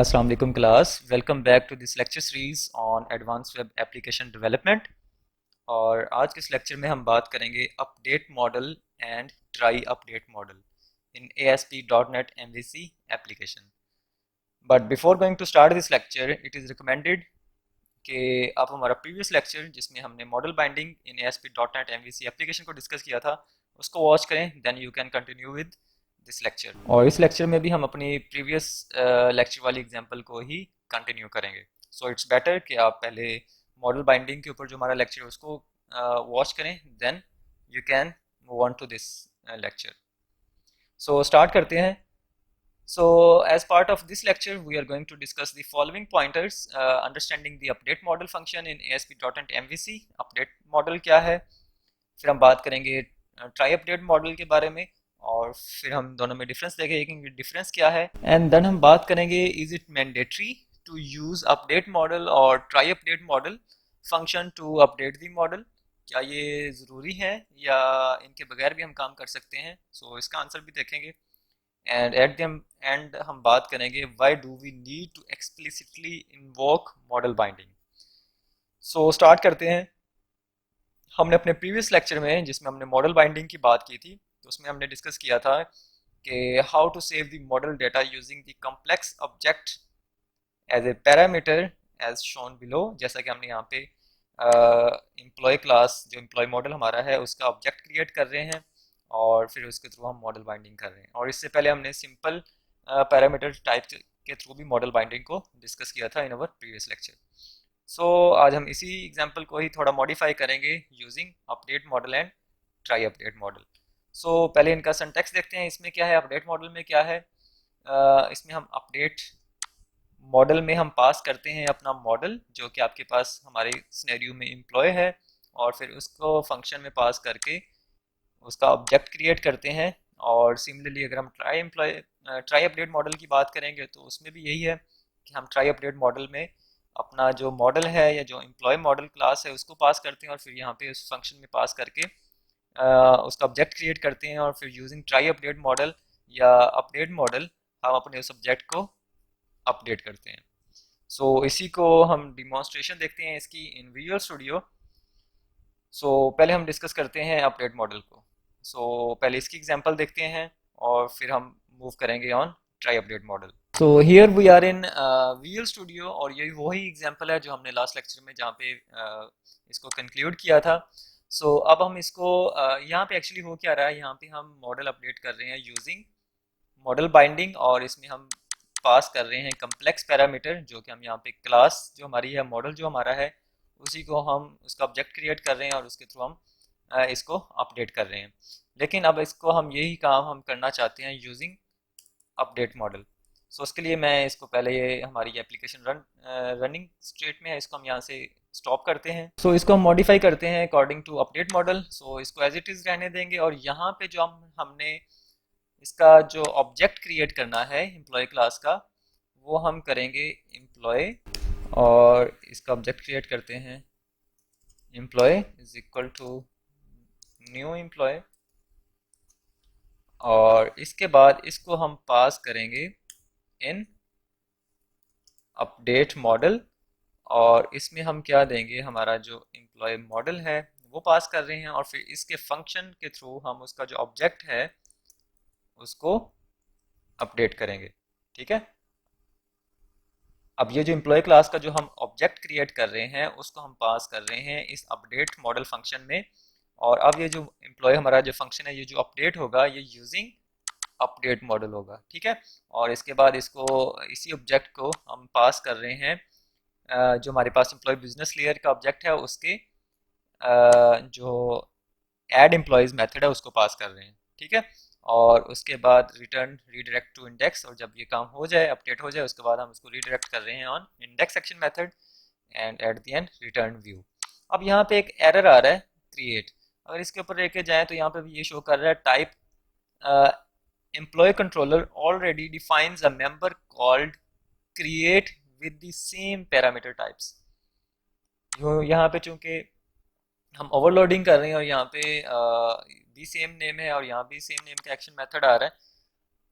अस्सलाम वालेकुम class, welcome back to this lecture series on advance web application development. और आज के इस लेक्चर में हम बात करेंगे update model and try update model in ASP.NET MVC application. But before going to start this lecture, it is recommended कि आप हमारा प्रीवियस लेक्चर जिसमें हमने model binding in ASP.NET MVC application को डिस्कस किया था उसको वॉच करें, then you can continue with this lecture. और इस लेक्चर में भी हम अपनी प्रीवियस लेक्चर वाली एग्जांपल को ही कंटिन्यू करेंगे। सो इट्स बेटर कि आप पहले मॉडल बाइंडिंग के ऊपर जो हमारा लेक्चर है उसको वॉच करें, then you can move on to this lecture. So start करते हैं। So, as part of this lecture, we are going to discuss the following pointers: understanding the update model function in ASP.NET MVC। update model क्या है, फिर हम बात करेंगे try update model के बारे में, और फिर हम दोनों में डिफरेंस देखेंगे, डिफरेंस क्या है, एंड देन हम बात करेंगे is it mandatory to use update model और try update model function to update the model। क्या ये ज़रूरी है या इनके बगैर भी हम काम कर सकते हैं। सो इसका आंसर भी देखेंगे। एंड एट द एंड हम बात करेंगे why do we need to explicitly invoke model binding. So start करते हैं। हमने अपने प्रीवियस लेक्चर में जिसमें हमने मॉडल बाइंडिंग की बात की थी, तो उसमें हमने डिस्कस किया था कि how to save the model data using the complex object as a parameter as shown below. जैसा कि हमने यहाँ पे एम्प्लॉय क्लास, जो एम्प्लॉय मॉडल हमारा है, उसका ऑब्जेक्ट क्रिएट कर रहे हैं और फिर उसके थ्रू हम मॉडल बाइंडिंग कर रहे हैं। और इससे पहले हमने सिंपल पैरामीटर टाइप के थ्रू भी मॉडल बाइंडिंग को डिस्कस किया था इन अवर प्रीवियस लेक्चर। सो आज हम इसी एग्जांपल को ही थोड़ा मॉडिफाई करेंगे using update model and try update model. So पहले इनका सिंटैक्स देखते हैं, इसमें क्या है, अपडेट मॉडल में क्या है। इसमें हम अपडेट मॉडल में हम पास करते हैं अपना मॉडल जो कि आपके पास हमारे सिनेरियो में एम्प्लॉय है, और फिर उसको फंक्शन में पास करके उसका ऑब्जेक्ट क्रिएट करते हैं। और सिमिलरली अगर हम ट्राई अपडेट मॉडल की बात करेंगे तो उसमें भी यही है कि हम ट्राई अपडेट मॉडल में अपना जो मॉडल है या जो एम्प्लॉय मॉडल क्लास है उसको पास करते हैं, और फिर यहाँ पे उस फंक्शन में पास करके उसका ऑब्जेक्ट क्रिएट करते हैं, और फिर यूजिंग ट्राई अपडेट मॉडल या अपडेट मॉडल हम अपने उस ऑब्जेक्ट को अपडेट करते हैं। सो इसी को हम डिमॉन्स्ट्रेशन देखते हैं इसकी इन विजुअल स्टूडियो। सो पहले हम डिस्कस करते हैं अपडेट मॉडल को। सो पहले इसकी एग्जांपल देखते हैं और फिर हम मूव करेंगे on try update model. So here we are in visual studio, और यही वही एग्जांपल है जो हमने लास्ट लेक्चर में जहाँ पे इसको कंक्लूड किया था। सो अब हम इसको यहाँ पे एक्चुअली हो क्या रहा है, यहाँ पे हम मॉडल अपडेट कर रहे हैं यूजिंग मॉडल बाइंडिंग, और इसमें हम पास कर रहे हैं कम्प्लेक्स पैरामीटर जो कि हम यहाँ पे क्लास जो हमारी है, मॉडल जो हमारा है, उसी को हम उसका ऑब्जेक्ट क्रिएट कर रहे हैं और उसके थ्रू हम इसको अपडेट कर रहे हैं। लेकिन अब इसको हम यही काम हम करना चाहते हैं यूजिंग अपडेट मॉडल। सो उसके लिए मैं इसको पहले, ये हमारी एप्लीकेशन रनिंग स्टेट में है, इसको हम यहाँ से स्टॉप करते हैं। सो इसको हम मॉडिफाई करते हैं अकॉर्डिंग टू अपडेट मॉडल। सो इसको एज इट इज़ रहने देंगे, और यहाँ पे जो हमने इसका जो ऑब्जेक्ट क्रिएट करना है एम्प्लॉय क्लास का, वो हम करेंगे एम्प्लॉय, और इसका ऑब्जेक्ट क्रिएट करते हैं employee is equal to new employee, और इसके बाद इसको हम पास करेंगे इन अपडेट मॉडल, और इसमें हम क्या देंगे, हमारा जो एम्प्लॉय मॉडल है वो पास कर रहे हैं, और फिर इसके फंक्शन के थ्रू हम उसका जो ऑब्जेक्ट है उसको अपडेट करेंगे। ठीक है। अब ये जो एम्प्लॉय क्लास का जो हम ऑब्जेक्ट क्रिएट कर रहे हैं उसको हम पास कर रहे हैं इस अपडेट मॉडल फंक्शन में, और अब ये जो एम्प्लॉय हमारा जो फंक्शन है, ये जो अपडेट होगा ये यूजिंग अपडेट मॉडल होगा। ठीक है। और इसके बाद इसको, इसी ऑब्जेक्ट को हम पास कर रहे हैं जो हमारे पास एम्प्लॉय बिजनेस लेयर का ऑब्जेक्ट है उसके जो ऐड एम्प्लॉयज़ मेथड है उसको पास कर रहे हैं। ठीक है। और उसके बाद रिटर्न रीडायरेक्ट टू इंडेक्स, और जब ये काम हो जाए, अपडेट हो जाए, उसके बाद हम उसको रीडायरेक्ट कर रहे हैं on index section method, and at the end return view. अब यहाँ पे एक एरर आ रहा है क्रिएट, अगर इसके ऊपर लेके जाएं तो यहाँ पे भी ये शो कर रहा है type employee controller already defines a member called create with the same parameter types. यहाँ पे चूंकि हम ओवरलोडिंग कर रहे हैं और यहाँ पे भी सेम नेम है और यहाँ भी सेम नेम का एक्शन मेथड आ रहा है,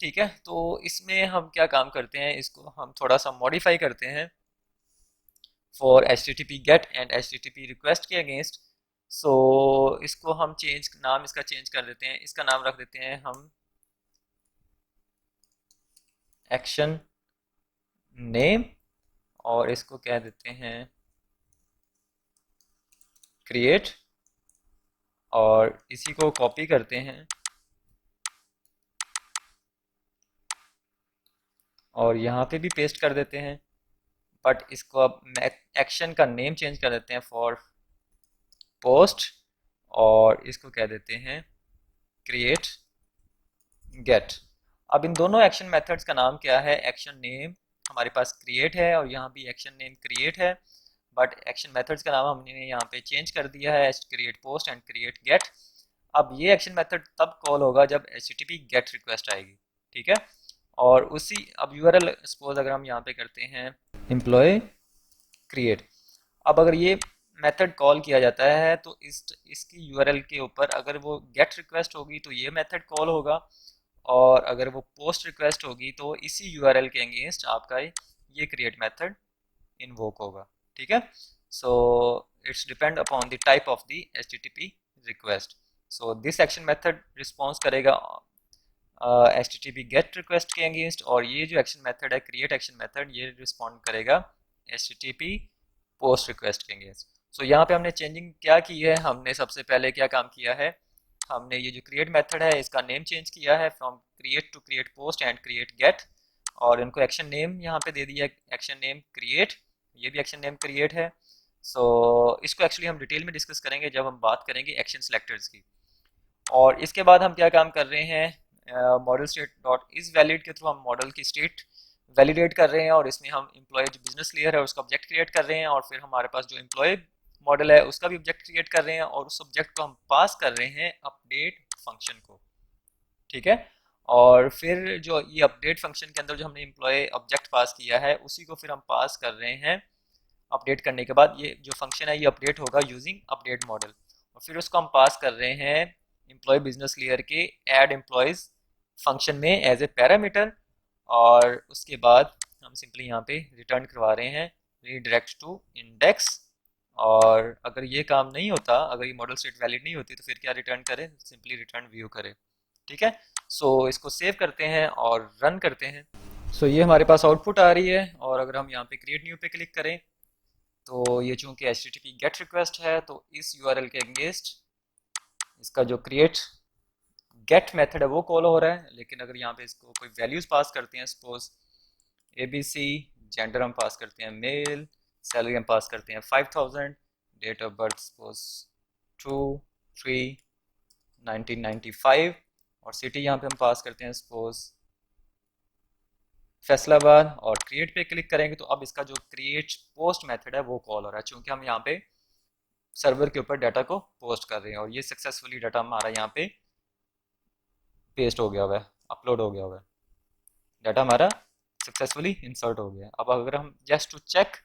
ठीक है, तो इसमें हम क्या काम करते हैं, इसको हम थोड़ा सा मॉडिफाई करते हैं for HTTP get and HTTP request के अगेंस्ट। सो इसको हम नाम इसका चेंज कर देते हैं, इसका नाम रख देते हैं हम एक्शन नेम, और इसको कह देते हैं क्रिएट, और इसी को कॉपी करते हैं और यहाँ पे भी पेस्ट कर देते हैं। बट इसको अब एक्शन का नेम चेंज कर देते हैं फॉर पोस्ट, और इसको कह देते हैं क्रिएट गेट। अब इन दोनों एक्शन मेथड्स का नाम क्या है, एक्शन नेम हमारे पास क्रिएट है और यहाँ भी एक्शन नेम क्रिएट है, बट एक्शन मेथड्स का नाम हमने यहाँ पे चेंज कर दिया है create post and create get. अब ये एक्शन मेथड तब कॉल होगा जब HTTP गेट रिक्वेस्ट आएगी, ठीक है। और उसी अब URL सपोज अगर हम यहाँ पे करते हैं एम्प्लॉय क्रिएट, अब अगर ये मेथड कॉल किया जाता है तो इसकी URL के ऊपर अगर वो गेट रिक्वेस्ट होगी तो ये मेथड कॉल होगा, और अगर वो पोस्ट रिक्वेस्ट होगी तो इसी URL के अगेंस्ट आपका ये क्रिएट मेथड इन्वोक होगा, ठीक है। So it's depend upon the type of the HTTP request. So this action method response करेगा HTTP गेट रिक्वेस्ट के अगेंस्ट, और ये जो एक्शन मेथड है क्रिएट एक्शन मेथड ये रिस्पॉन्ड करेगा HTTP पोस्ट रिक्वेस्ट के अगेंस्ट। सो यहाँ पे हमने चेंजिंग क्या की है, हमने सबसे पहले क्या काम किया है, हमने ये जो क्रिएट मेथड है इसका नेम चेंज किया है from create to create post and create get, और इनको एक्शन नेम यहाँ पे दे दिया एक्शन नेम क्रिएट, ये भी एक्शन नेम क्रिएट है। सो इसको एक्चुअली हम डिटेल में डिस्कस करेंगे जब हम बात करेंगे एक्शन सेलेक्टर्स की। और इसके बाद हम क्या काम कर रहे हैं, model state dot is valid के थ्रू हम मॉडल की स्टेट वैलिडेट कर रहे हैं, और इसमें हम एम्प्लॉय जो बिजनेस लेयर है उसका ऑब्जेक्ट क्रिएट कर रहे हैं, और फिर हमारे पास जो एम्प्लॉय मॉडल है उसका भी ऑब्जेक्ट क्रिएट कर रहे हैं, और उस ऑब्जेक्ट को हम पास कर रहे हैं अपडेट फंक्शन को, ठीक है। और फिर जो ये अपडेट फंक्शन के अंदर जो हमने एम्प्लॉय ऑब्जेक्ट पास किया है उसी को फिर हम पास कर रहे हैं अपडेट करने के बाद, ये जो फंक्शन है ये अपडेट होगा यूजिंग अपडेट मॉडल, और फिर उसको हम पास कर रहे हैं एम्प्लॉय बिजनेस लेयर के ऐड एम्प्लॉयज फंक्शन में एज ए पैरामीटर, और उसके बाद हम सिंपली यहाँ पे रिटर्न करवा रहे हैं रीडायरेक्ट टू इंडेक्स। और अगर ये काम नहीं होता, अगर ये मॉडल स्टेट वैलिड नहीं होती तो फिर क्या रिटर्न करें, सिंपली रिटर्न व्यू करें, ठीक है। सो इसको सेव करते हैं और रन करते हैं। सो ये हमारे पास आउटपुट आ रही है, और अगर हम यहाँ पे क्रिएट न्यू पे क्लिक करें तो ये चूंकि HTTP गेट रिक्वेस्ट है तो इस URL के अगेंस्ट इसका जो क्रिएट गेट मेथड है वो कॉल हो रहा है, लेकिन अगर यहाँ पे इसको कोई वैल्यूज पास करते हैं, सपोज ABC, जेंडर हम पास करते हैं मेल, सैलरी हम पास करते हैं 5000, डेट ऑफ बर्थ सपोज 2/3/1995, और सिटी यहाँ पे हम पास करते हैं सपोज फैसलाबाद, और क्रिएट पे क्लिक करेंगे तो अब इसका जो क्रिएट पोस्ट मेथड है वो कॉल हो रहा है, क्योंकि हम यहाँ पे सर्वर के ऊपर डाटा को पोस्ट कर रहे हैं, और ये सक्सेसफुली डाटा हमारा यहाँ पे पेस्ट हो गया हुआ है, अपलोड हो गया हुआ है, डाटा हमारा सक्सेसफुली इंसर्ट हो गया। अब अगर हम जस्ट टू चेक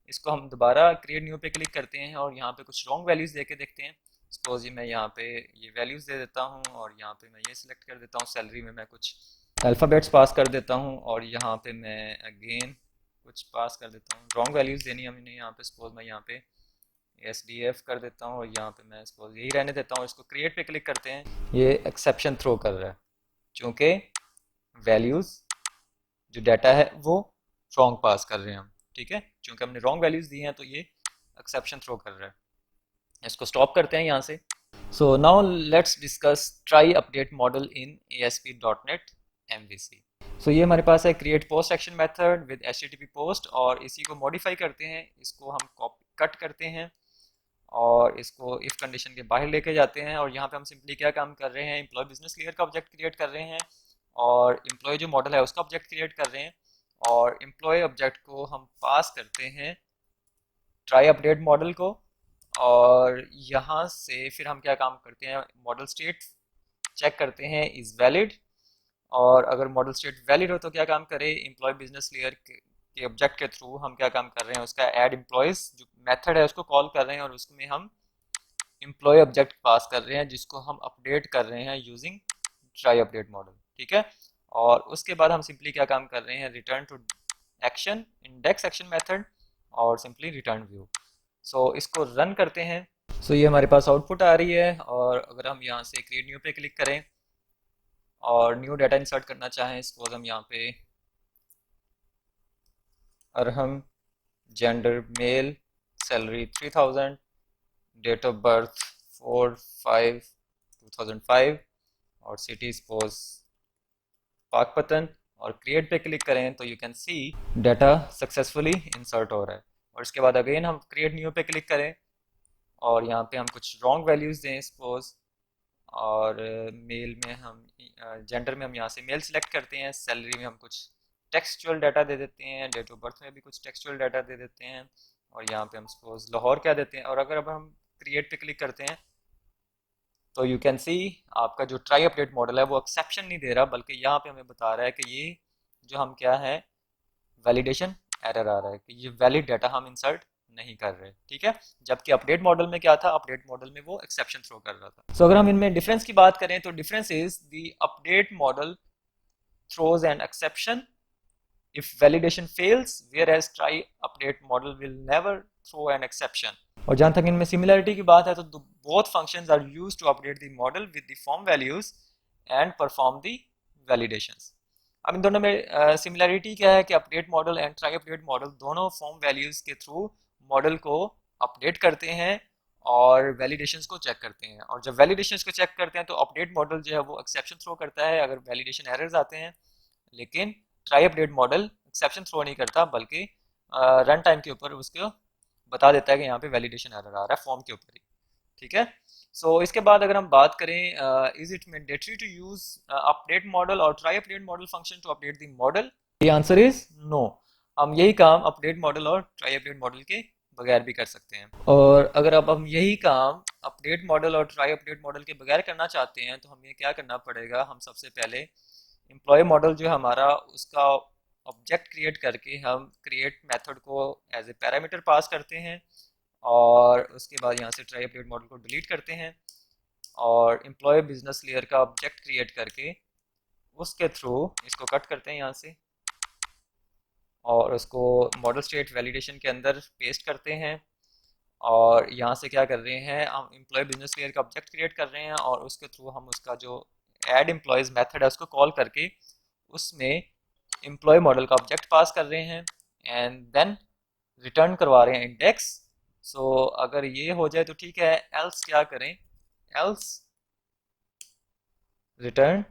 इसको हम दोबारा क्रिएट न्यू पे क्लिक करते हैं और यहाँ पे कुछ रॉन्ग वैल्यूज़ दे के देखते हैं, सपोज ये मैं यहाँ पे ये वैल्यूज़ दे देता हूँ, और यहाँ पे मैं ये सिलेक्ट कर देता हूँ, सैलरी में मैं कुछ अल्फ़ाबेट्स पास कर देता हूँ, और यहाँ पे मैं अगेन कुछ पास कर देता हूँ, रॉन्ग वैल्यूज़ देनी है हमने यहाँ पे, सपोज मैं यहाँ पे SDF कर देता हूँ, और यहाँ पे मैं सपोज यही रहने देता हूँ। इसको क्रिएट पे क्लिक करते हैं, ये एक्सेप्शन थ्रो कर रहा है क्योंकि वैल्यूज़ जो डाटा है वो रॉन्ग पास कर रहे हैं हम, ठीक है, क्योंकि हमने रॉन्ग वैल्यूज़ दी हैं तो ये एक्सेप्शन थ्रो कर रहा है। इसको स्टॉप करते हैं यहाँ से। So now let's discuss try update model in ASP.NET MVC। सो ये हमारे पास है create post action method with HTTP post, और इसी को मॉडिफाई करते हैं, इसको हम कॉपी कट करते हैं और इसको इफ कंडीशन के बाहर लेके जाते हैं, और यहाँ पे हम सिंपली क्या काम कर रहे हैं, एम्प्लॉय बिजनेस लेयर का ऑब्जेक्ट क्रिएट कर रहे हैं, और एम्प्लॉय जो मॉडल है उसका ऑब्जेक्ट क्रिएट कर रहे हैं, और एम्प्लॉय ऑब्जेक्ट को हम पास करते हैं ट्राई अपडेट मॉडल को, और यहाँ से फिर हम क्या काम करते हैं, मॉडल स्टेट चेक करते हैं इज़ वैलिड, और अगर मॉडल स्टेट वैलिड हो तो क्या काम करें, एम्प्लॉय बिजनेस लेयर के ऑब्जेक्ट के थ्रू हम क्या काम कर रहे हैं, उसका ऐड एम्प्लॉयज़ जो मेथड है उसको कॉल कर रहे हैं, और उसमें हम एम्प्लॉय ऑब्जेक्ट पास कर रहे हैं जिसको हम अपडेट कर रहे हैं यूजिंग ट्राई अपडेट मॉडल, ठीक है। और उसके बाद हम सिंपली क्या काम कर रहे हैं, return to action, index action method, और सिंपली रिटर्न व्यू। सो इसको रन करते हैं। सो ये हमारे पास आउटपुट आ रही है, और अगर हम यहाँ से क्रिएट न्यू पे क्लिक करें और न्यू डाटा इंसर्ट करना चाहें, सपोज हम यहाँ पे Arham, gender male, salary 3000, date of birth 4/5/2005, और सिटी सपोज पाकपतन, और क्रिएट पे क्लिक करें तो you can see data successfully insert हो रहा है। और इसके बाद अगेन हम क्रिएट न्यू पे क्लिक करें और यहाँ पे हम कुछ रॉन्ग वैल्यूज़ दें सपोज, और मेल में हम जेंडर में हम यहाँ से मेल सेलेक्ट करते हैं, सैलरी में हम कुछ टेक्सचुअल डाटा दे देते हैं, डेट ऑफ बर्थ में भी कुछ टेक्सचुअल डाटा दे देते हैं, और यहाँ पे हम सपोज लाहौर क्या देते हैं। और अगर अब हम क्रिएट पे क्लिक करते हैं तो यू कैन सी आपका जो ट्राई अपडेट मॉडल है वो एक्सेप्शन नहीं दे रहा, बल्कि यहाँ पे हमें बता रहा है कि ये जो हम क्या है, वैलिडेशन एरर आ रहा है कि ये वैलिड डाटा हम इंसर्ट नहीं कर रहे। ठीक है, जबकि अपडेट मॉडल में क्या था, अपडेट मॉडल में वो एक्सेप्शन थ्रो कर रहा था। सो अगर हम इनमें डिफरेंस की बात करें तो difference is the update model throws an exception if validation fails, whereas try update model will never throw an exception। और जहाँ तक इनमें सिमिलरिटी की बात है तो both functions are used to update the model with the form values and perform the validations। अब इन दोनों में सिमिलरिटी क्या है कि update model and try update model दोनों फॉर्म वैल्यूज़ के थ्रू मॉडल को अपडेट करते हैं और वैलिडेशंस को चेक करते हैं। और जब वैलिडेशंस को चेक करते हैं तो अपडेट मॉडल जो है वो एक्सेप्शन थ्रो करता है अगर वैलिडेशन एरर्स आते हैं, लेकिन try update model exception throw नहीं करता, बल्कि रन टाइम के ऊपर उसको बता देता है कि यहाँ पे वैलिडेशन एरर आ रहा है फॉर्म के ऊपर ही। ठीक है, सो इसके बाद अगर हम बात करें is it mandatory to use update model और try update model function to update the model, the answer is no. हम यही काम अपडेट मॉडल और ट्राई अपडेट मॉडल के बगैर भी कर सकते हैं। और अगर अब हम यही काम अपडेट मॉडल और ट्राई अपडेट मॉडल के बगैर करना चाहते हैं तो हमें क्या करना पड़ेगा, हम सबसे पहले एम्प्लॉय मॉडल जो है हमारा, उसका ऑब्जेक्ट क्रिएट करके हम क्रिएट मेथड को एज ए पैरामीटर पास करते हैं, और उसके बाद यहाँ से ट्राई अपडेट मॉडल को डिलीट करते हैं, और एम्प्लॉय बिजनेस लेयर का ऑब्जेक्ट क्रिएट करके उसके थ्रू इसको कट करते हैं यहाँ से, और उसको मॉडल स्टेट वैलिडेशन के अंदर पेस्ट करते हैं। और यहाँ से क्या कर रहे हैं, हम एम्प्लॉय बिजनेस लेयर का ऑब्जेक्ट क्रिएट कर रहे हैं और उसके थ्रू हम उसका जो ऐड एम्प्लॉयज़ मेथड है उसको कॉल करके उसमें एम्प्लॉय मॉडल का ऑब्जेक्ट पास कर रहे हैं, एंड देन रिटर्न करवा रहे हैं इंडेक्स। सो अगर ये हो जाए तो ठीक है, एल्स क्या करें, एल्स रिटर्न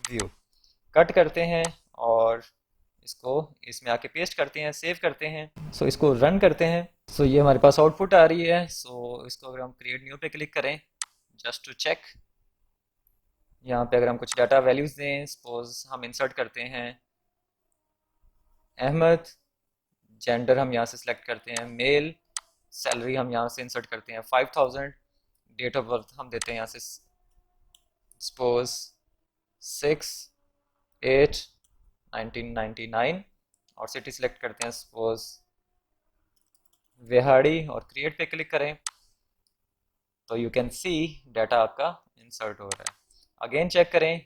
व्यू कट करते हैं और इसको इसमें आके पेस्ट करते हैं, सेव करते हैं। सो इसको रन करते हैं। सो ये हमारे पास आउटपुट आ रही है। सो इसको अगर हम क्रिएट न्यू पे क्लिक करें जस्ट टू चेक, यहाँ पे अगर हम कुछ डाटा वैल्यूज़ दें, सपोज हम इंसर्ट करते हैं अहमद, जेंडर हम यहाँ से सिलेक्ट करते हैं मेल, सैलरी हम यहाँ से इंसर्ट करते हैं 5000, डेट ऑफ बर्थ हम देते हैं यहाँ से सपोज 6/8/1999, और सिटी सिलेक्ट करते हैं सपोज वेहाड़ी, और क्रिएट पे क्लिक करें तो यू कैन सी डाटा आपका इंसर्ट हो रहा है। अगेन चेक करें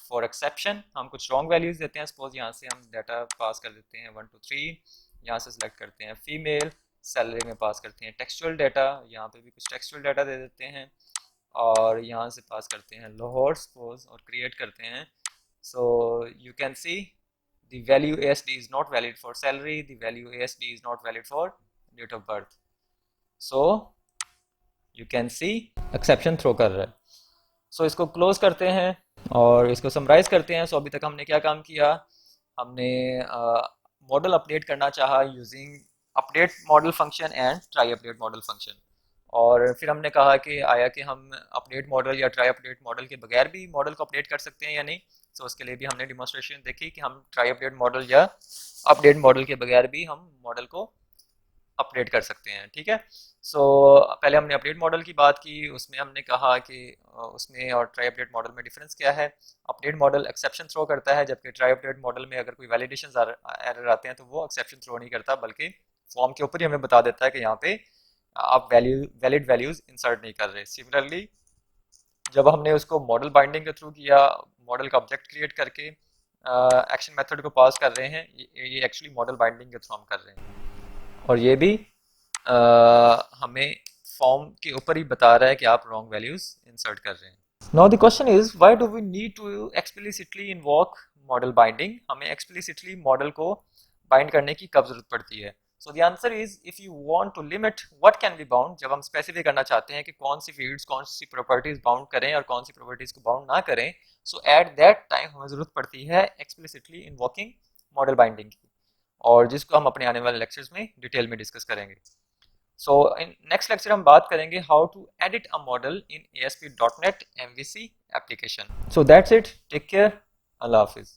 फॉर एक्सेप्शन, हम कुछ रॉन्ग वैल्यूज़ देते हैं, सपोज यहाँ से हम डाटा पास कर देते हैं 1 2 3, यहाँ से सिलेक्ट करते हैं फीमेल, सैलरी में पास करते हैं टेक्सचुअल डाटा, यहाँ पे भी कुछ टेक्सचुअल डाटा दे देते हैं, और यहाँ से पास करते हैं लाहौर सपोज, और क्रिएट करते हैं। So you can see the value ASD is not valid for salary, the value ASD is not valid for date of birth. So you can see exception throw कर रहा है। सो इसको क्लोज करते हैं और इसको समराइज करते हैं। सो अभी तक हमने क्या काम किया, हमने मॉडल अपडेट करना चाहा using update model function and try update model function, और फिर हमने कहा कि आया कि हम अपडेट मॉडल या ट्राई अपडेट मॉडल के बगैर भी मॉडल को अपडेट कर सकते हैं या नहीं। सो उसके लिए भी हमने डिमॉन्स्ट्रेशन देखी कि हम ट्राई अपडेट मॉडल या अपडेट मॉडल के बगैर भी हम मॉडल को अपडेट कर सकते हैं। ठीक है, सो पहले हमने अपडेट मॉडल की बात की, उसमें हमने कहा कि उसमें और ट्राई अपडेट मॉडल में डिफरेंस क्या है। अपडेट मॉडल एक्सेप्शन थ्रो करता है, जबकि ट्राई अपडेट मॉडल में अगर कोई वैलिडेशन एरर आते हैं तो वो एक्सेप्शन थ्रो नहीं करता, बल्कि फॉर्म के ऊपर ही हमें बता देता है कि यहाँ पे आप वैलिड वैल्यूज इंसर्ट नहीं कर रहे। सिमिलरली जब हमने उसको मॉडल बाइंडिंग के थ्रू किया, मॉडल का ऑब्जेक्ट क्रिएट करके एक्शन मेथड को पास कर रहे हैं, ये एक्चुअली मॉडल बाइंडिंग के थ्रू हम कर रहे हैं। और ये भी हमें फॉर्म के ऊपर ही बता रहा है कि आप रॉन्ग वैल्यूज इंसर्ट कर रहे हैं। Now the question is why do we need to explicitly invoke model binding, हमें एक्सप्लिसिटली मॉडल को बाइंड करने की कब जरूरत पड़ती है। So the answer is if you want to limit what can be bound, जब हम स्पेसिफाई करना चाहते हैं कि कौन सी फील्ड्स कौन सी प्रॉपर्टीज बाउंड करें और कौन सी प्रॉपर्टीज को बाउंड ना करें, सो एट दैट टाइम हमें जरूरत पड़ती है एक्सप्लिसिटली इन्वोकिंग मॉडल बाइंडिंग की, और जिसको हम अपने आने वाले लेक्चर्स में डिटेल में डिस्कस करेंगे। सो इन नेक्स्ट लेक्चर हम बात करेंगे how to edit a model in ASP.NET MVC application. So that's it, take care, Allah Hafiz.